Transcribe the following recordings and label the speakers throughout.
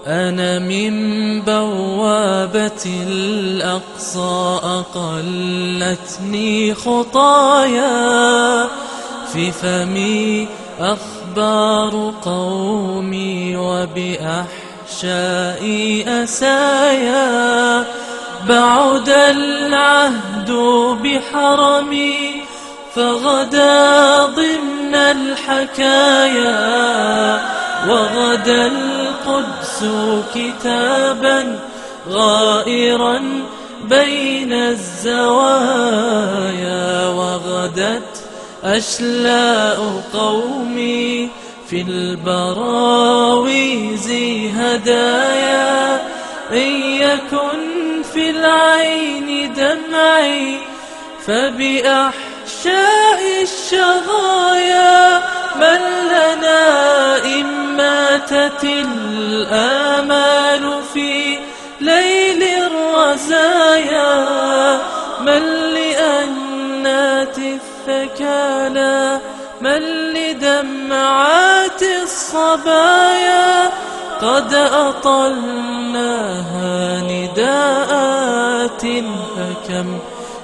Speaker 1: أنا من بوابة الأقصى أقلتني خطايا، في فمي أخبار قومي وبأحشائي أسايا. بعد العهد بحرمي فغدا ضمن الحكايا، وغدا القدس كتابا غائرا بين الزوايا، وغدت أشلاء قومي في البراويز هدايا. إن يكن في العين دمعي فبأحشاء الشظايا. من لنا إن ماتت الآمال في ليل الرزايا؟ من لأنات الثكالى؟ من لدمعات الصبايا؟ قد أطلناها نداءات، فكم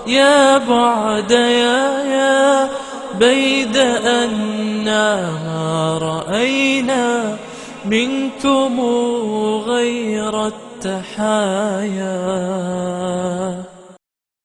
Speaker 1: يا بعد يا بيد أننا ما رأينا منكم غير التحايا.